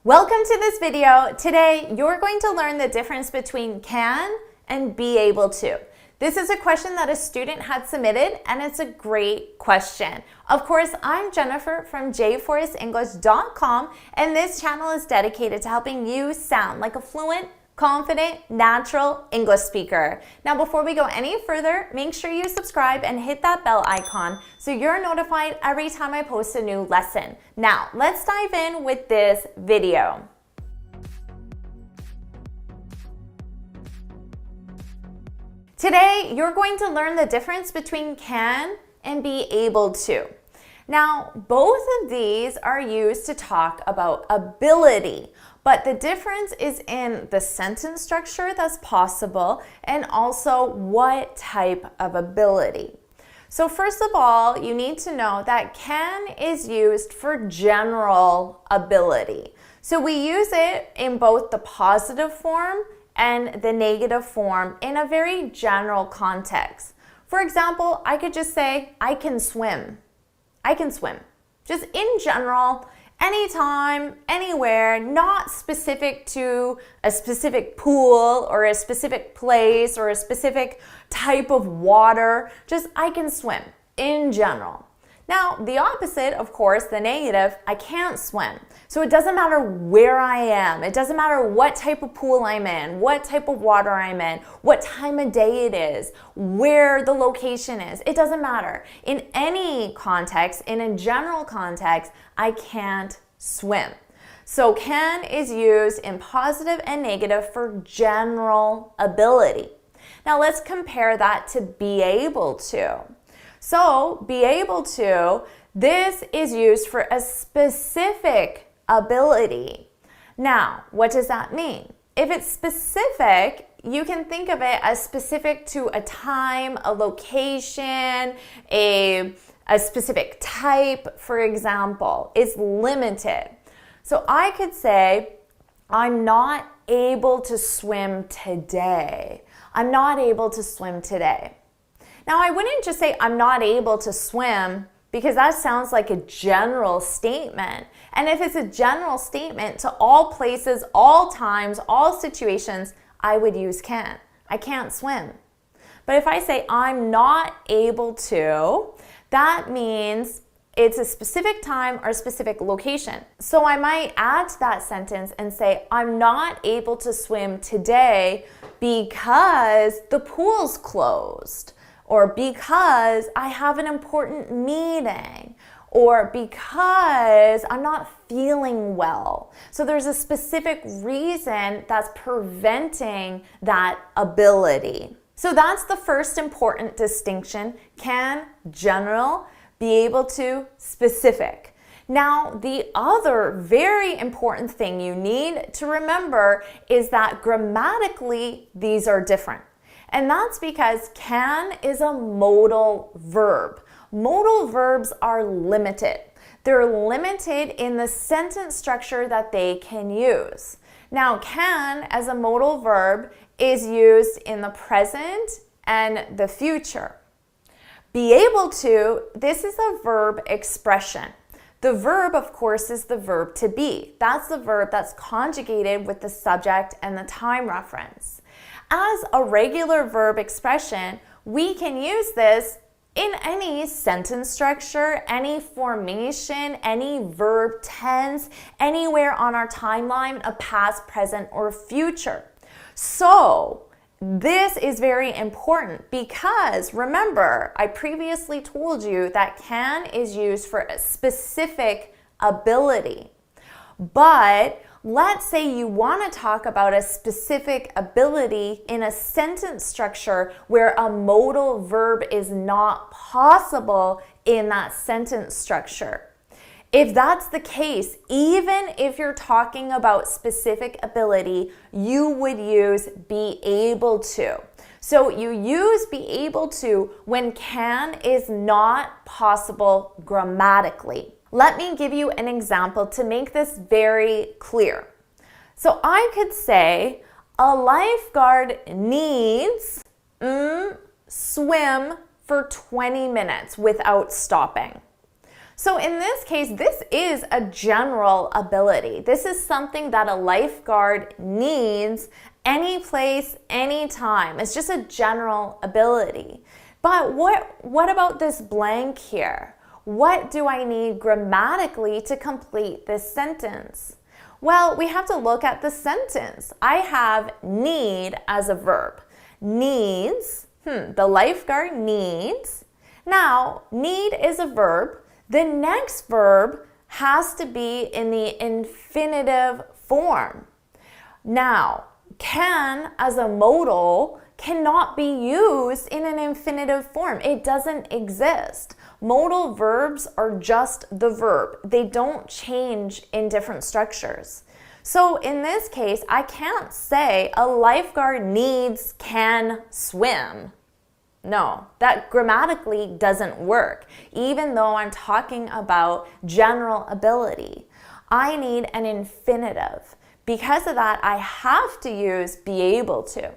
Welcome to this video. Today, you're going to learn the difference between can and be able to. This is a question that a student had submitted, and it's a great question. Of course, I'm Jennifer from jforrestenglish.com, and this channel is dedicated to helping you sound like a fluent, confident, natural English speaker. Now, before we go any further, make sure you subscribe and hit that bell icon so you're notified every time I post a new lesson. Now, let's dive in with this video. Today, you're going to learn the difference between can and be able to. Now, both of these are used to talk about ability, but the difference is in the sentence structure that's possible and also what type of ability. So first of all, you need to know that can is used for general ability. So we use it in both the positive form and the negative form in a very general context. For example, I could just say, I can swim. I can swim. Just in general, anytime, anywhere, not specific to a specific pool or a specific place or a specific type of water. Just I can swim in general. Now, the opposite, of course, the negative, I can't swim. So it doesn't matter where I am. It doesn't matter what type of pool I'm in, what type of water I'm in, what time of day it is, where the location is. It doesn't matter. In any context, in a general context, I can't swim. So can is used in positive and negative for general ability. Now let's compare that to be able to. So, be able to, this is used for a specific ability. Now, what does that mean? If it's specific, you can think of it as specific to a time, a location, a specific type, for example. It's limited. So, I could say, I'm not able to swim today. I'm not able to swim today. Now, I wouldn't just say I'm not able to swim because that sounds like a general statement. And if it's a general statement to all places, all times, all situations, I would use can. I can't swim. But if I say I'm not able to, that means it's a specific time or a specific location. So I might add to that sentence and say I'm not able to swim today because the pool's closed. Or because I have an important meeting, or because I'm not feeling well. So there's a specific reason that's preventing that ability. So that's the first important distinction. Can, general, be able to, specific. Now, the other very important thing you need to remember is that grammatically, these are different. And that's because can is a modal verb. Modal verbs are limited. They're limited in the sentence structure that they can use. Now, can as a modal verb is used in the present and the future. Be able to, this is a verb expression. The verb, of course, is the verb to be. That's the verb that's conjugated with the subject and the time reference. As a regular verb expression, we can use this in any sentence structure, any formation, any verb tense, anywhere on our timeline of past, present, or future. So, this is very important because remember, I previously told you that can is used for a specific ability. But let's say you want to talk about a specific ability in a sentence structure where a modal verb is not possible in that sentence structure. If that's the case, even if you're talking about specific ability, you would use be able to. So you use be able to when can is not possible grammatically. Let me give you an example to make this very clear. So I could say a lifeguard needs swim for 20 minutes without stopping. So in this case, this is a general ability. This is something that a lifeguard needs any place, anytime. It's just a general ability. But what about this blank here? What do I need grammatically to complete this sentence? Well, we have to look at the sentence. I have need as a verb. Needs, the lifeguard needs. Now, need is a verb. The next verb has to be in the infinitive form. Now, can as a modal cannot be used in an infinitive form. It doesn't exist. Modal verbs are just the verb. They don't change in different structures. So in this case, I can't say a lifeguard can swim. No, that grammatically doesn't work, even though I'm talking about general ability. I need an infinitive. Because of that, I have to use be able to.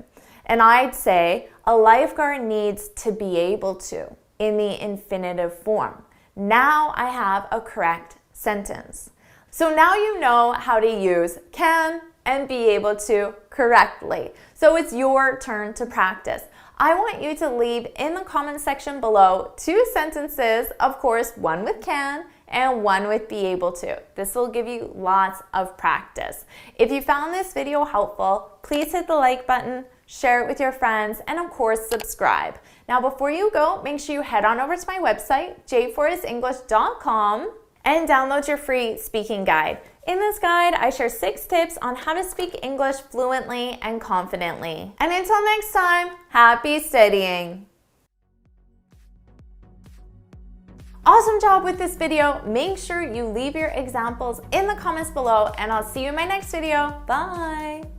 And I'd say a lifeguard needs to be able to in the infinitive form. Now I have a correct sentence. So now you know how to use can and be able to correctly. So it's your turn to practice. I want you to leave in the comment section below 2 sentences, of course, one with can and one with be able to. This will give you lots of practice. If you found this video helpful, please hit the like button, share it with your friends, and of course, subscribe. Now, before you go, make sure you head on over to my website, jforrestenglish.com, and download your free speaking guide. In this guide, I share 6 tips on how to speak English fluently and confidently. And until next time, happy studying! Awesome job with this video. Make sure you leave your examples in the comments below, and I'll see you in my next video. Bye!